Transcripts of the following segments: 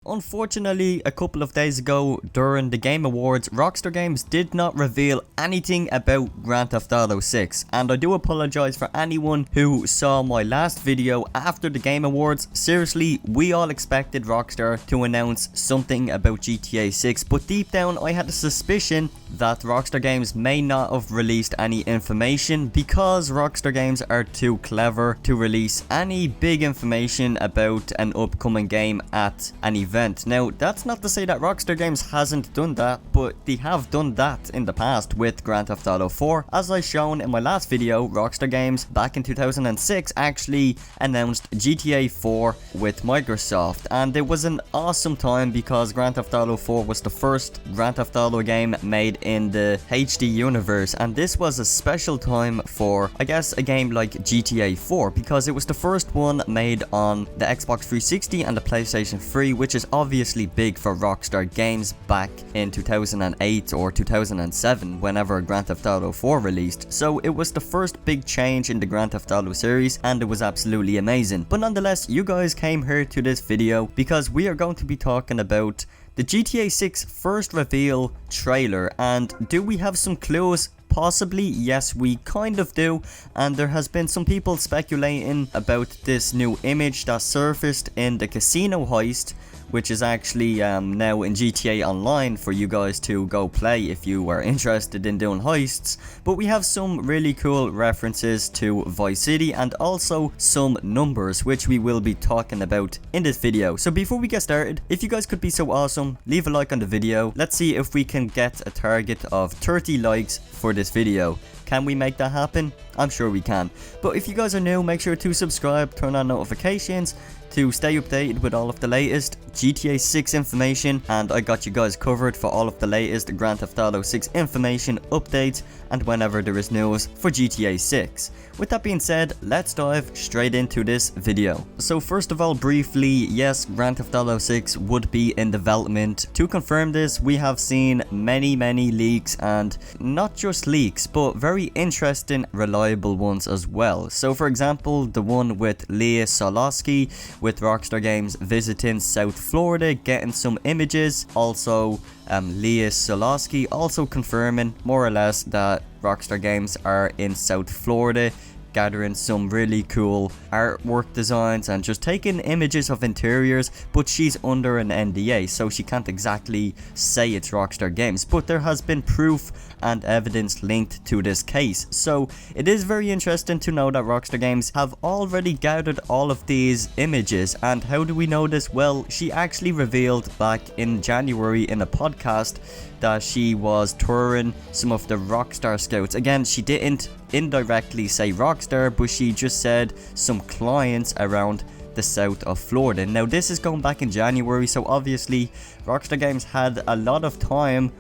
unfortunately, a couple of days ago during the Game Awards, Rockstar Games did not reveal anything about Grand Theft Auto 6, and I do apologize for anyone who saw my last video after the Game Awards. Seriously, we all expected Rockstar to announce something about GTA 6, but deep down I had a suspicion that Rockstar Games may not have released any information because Rockstar Games are too clever to release any big information about an upcoming game at an event. Now, that's not to say that Rockstar Games hasn't done that, but they have done that in the past with Grand Theft Auto 4. As I shown in my last video, Rockstar Games back in 2006 actually announced GTA 4 with Microsoft, and it was an awesome time because Grand Theft Auto 4 was the first Grand Theft Auto game made in the HD universe, and this was a special time for, I guess, a game like GTA 4 because it was the first one made on the Xbox 360 and the PlayStation 3, which is obviously big for Rockstar Games back in 2008 or 2007 whenever Grand Theft Auto 4 released. So it was the first big change in the Grand Theft Auto series, and it was absolutely amazing. But nonetheless, you guys came here to this video because we are going to be talking about the GTA 6 first reveal trailer. And do we have some clues? Possibly, yes, we kind of do, and there has been some people speculating about this new image that surfaced in the casino heist, which is actually now in GTA Online for you guys to go play if you are interested in doing heists. But we have some really cool references to Vice City and also some numbers which we will be talking about in this video. So before we get started, if you guys could be so awesome, leave a like on the video. Let's see if we can get a target of 30 likes for this video. Can we make that happen? I'm sure we can. But if you guys are new, make sure to subscribe, turn on notifications to stay updated with all of the latest GTA 6 information, and I got you guys covered for all of the latest Grand Theft Auto 6 information, updates, and whenever there is news for GTA 6. With that being said, let's dive straight into this video. So first of all, briefly, yes, Grand Theft Auto 6 would be in development. To confirm this, we have seen many leaks, and not just leaks, but very interesting, reliable ones as well. So for example, the one with Leah Solosky with Rockstar Games visiting South Florida, getting some images. Also Leah Solosky also confirming more or less that Rockstar Games are in South Florida, gathering some really cool artwork designs and just taking images of interiors, but she's under an NDA, so she can't exactly say it's Rockstar Games, but there has been proof and evidence linked to this case. So it is very interesting to know that Rockstar Games have already gathered all of these images. And how do we know this? Well, she actually revealed back in January in a podcast that she was touring some of the Rockstar scouts. Again, she didn't indirectly say Rockstar, but she just said some clients around the south of Florida. Now this is going back in January, so obviously Rockstar Games had a lot of time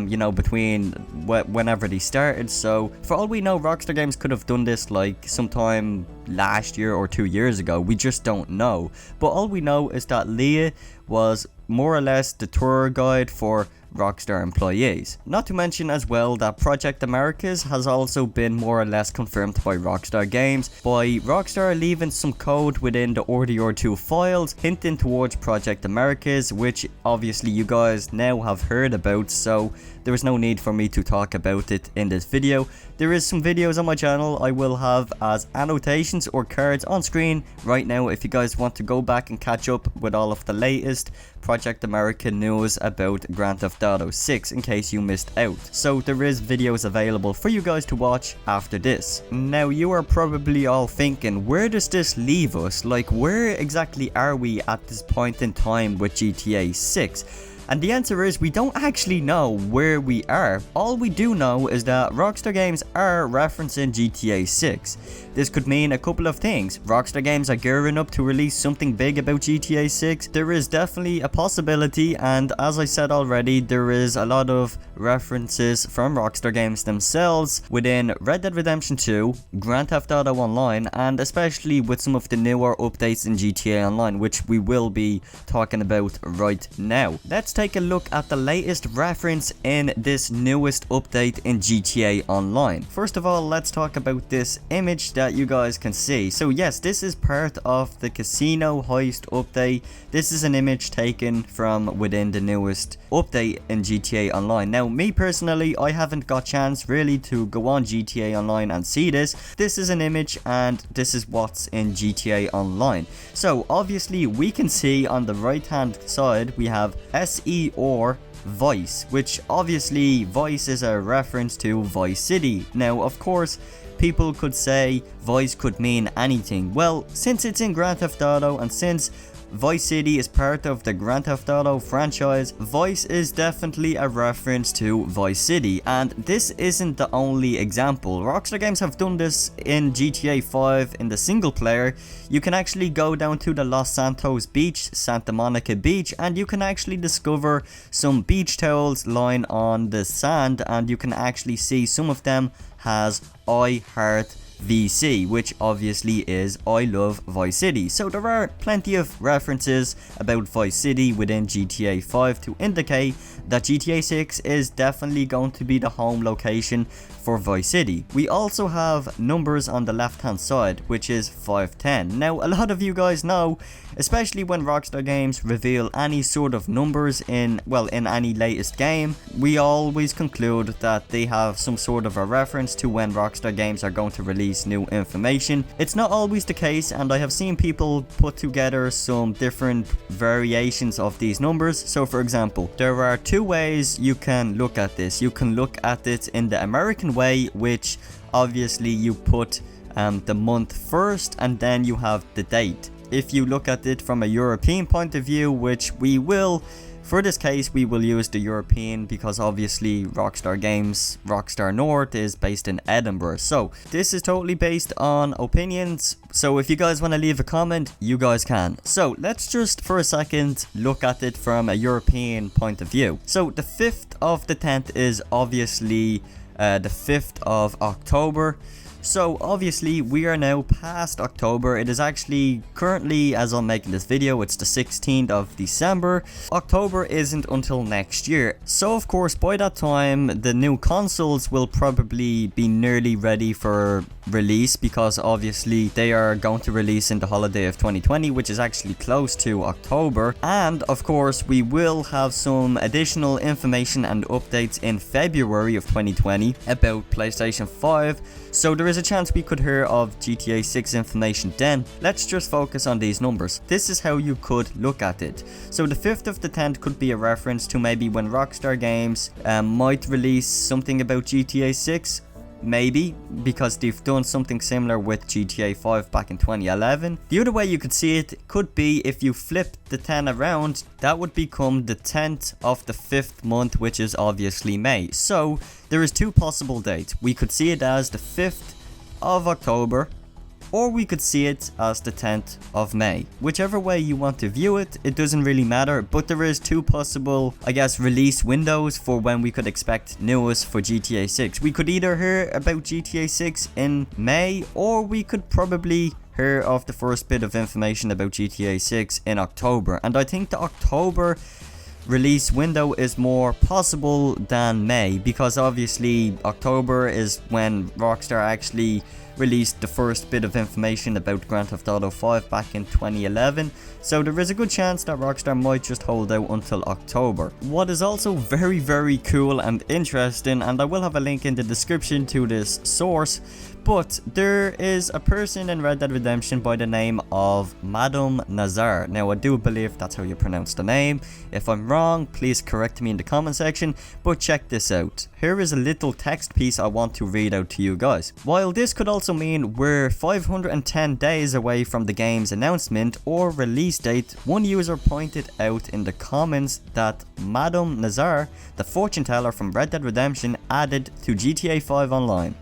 you know, between whenever they started. So for all we know, Rockstar Games could have done this like sometime last year or 2 years ago. We just don't know. But all we know is that Leah was more or less the tour guide for Rockstar employees. Not to mention as well that Project Americas has also been more or less confirmed by Rockstar Games, by Rockstar leaving some code within the RDR2 files hinting towards Project Americas, which obviously you guys now have heard about, so there is no need for me to talk about it in this video. There is some videos on my channel I will have as annotations or cards on screen right now if you guys want to go back and catch up with all of the latest Project America news about Grand Theft Auto 6 in case you missed out. So there is videos available for you guys to watch after this. Now you are probably all thinking, where does this leave us? Like, where exactly are we at this point in time with GTA 6? And the answer is we don't actually know where we are. All we do know is that Rockstar Games are referencing GTA 6. This could mean a couple of things. Rockstar Games are gearing up to release something big about GTA 6. There is definitely a possibility, and as I said already, there is a lot of references from Rockstar Games themselves within Red Dead Redemption 2, Grand Theft Auto Online, and especially with some of the newer updates in GTA Online, which we will be talking about right now. Let's take take a look at the latest reference in this newest update in GTA Online. First of all, let's talk about this image that you guys can see. So yes, this is part of the casino heist update. This is an image taken from within the newest update in GTA Online. Now, me personally, I haven't got chance really to go on GTA Online and see this. This is an image and this is what's in GTA Online. So obviously we can see on the right hand side we have SE or Vice, which obviously Vice is a reference to Vice City. Now of course people could say Vice could mean anything. Well, since it's in Grand Theft Auto and since Vice City is part of the Grand Theft Auto franchise, Vice is definitely a reference to Vice City, and this isn't the only example. Rockstar Games have done this in GTA 5 in the single player. You can actually go down to the Los Santos beach, Santa Monica beach, and you can actually discover some beach towels lying on the sand, and you can actually see some of them has I Heart VC, which obviously is I love Vice City. So there are plenty of references about Vice City within GTA 5 to indicate that GTA 6 is definitely going to be the home location for Vice City. We also have numbers on the left hand side, which is 510. Now a lot of you guys know, especially when Rockstar Games reveal any sort of numbers in any latest game, we always conclude that they have some sort of a reference to when Rockstar Games are going to release new information. It's not always the case, and I have seen people put together some different variations of these numbers. So for example, there are two ways you can look at this. You can look at it in the American way, which obviously you put the month first and then you have the date. If you look at it from a European point of view, which we will, for this case we will use the European because obviously Rockstar Games, Rockstar North is based in Edinburgh. So this is totally based on opinions, so if you guys want to leave a comment, you guys can. So let's just for a second look at it from a European point of view. So the 5th of the 10th is obviously the 5th of October. So obviously we are now past October. It is actually currently, as I'm making this video, it's the 16th of December. October isn't until next year. So of course by that time the new consoles will probably be nearly ready for release, because obviously they are going to release in the holiday of 2020, which is actually close to October. And of course we will have some additional information and updates in February of 2020 about PlayStation 5. So there is a chance we could hear of GTA 6 information then. Let's just focus on these numbers. This is how you could look at it. So the 5th of the 10th could be a reference to maybe when Rockstar Games might release something about GTA 6. Maybe, because they've done something similar with GTA 5 back in 2011. The other way you could see it could be if you flip the 10 around, that would become the 10th of the 5th month, which is obviously May. So there is two possible dates. We could see it as the 5th of October, or we could see it as the 10th of May. Whichever way you want to view it, it doesn't really matter, but there is two possible, I guess, release windows for when we could expect news for GTA 6. We could either hear about GTA 6 in May, or we could probably hear of the first bit of information about GTA 6 in October. And I think the October release window is more possible than May, because obviously October is when Rockstar actually released the first bit of information about Grand Theft Auto 5 back in 2011, so there is a good chance that Rockstar might just hold out until October. What is also very cool and interesting, and I will have a link in the description to this source, but there is a person in Red Dead Redemption by the name of Madame Nazar. Now I do believe that's how you pronounce the name. If I'm wrong, please correct me in the comment section, but check this out. Here is a little text piece I want to read out to you guys. While this could also mean we're 510 days away from the game's announcement or release date, one user pointed out in the comments that Madame Nazar, the fortune teller from Red Dead Redemption, added to GTA 5 Online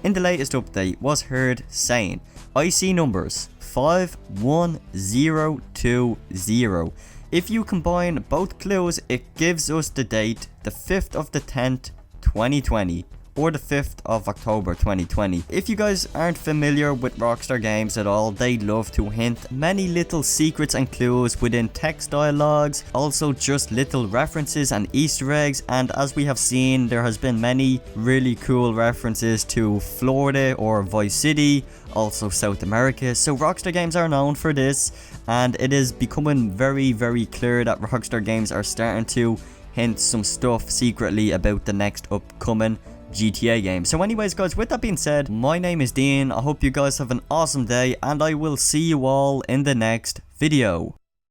in the latest update, was heard saying, "I see numbers 51020. If you combine both clues, it gives us the date the 5th of the 10th, 2020, or the 5th of October 2020. If you guys aren't familiar with Rockstar Games at all, they love to hint many little secrets and clues within text dialogues, also just little references and Easter eggs, and as we have seen, there has been many really cool references to Florida or Vice City, also South America. So Rockstar Games are known for this, and it is becoming very clear that Rockstar Games are starting to hint some stuff secretly about the next upcoming GTA game. So anyways guys, with that being said, my name is Dean. I hope you guys have an awesome day, and I will see you all in the next video.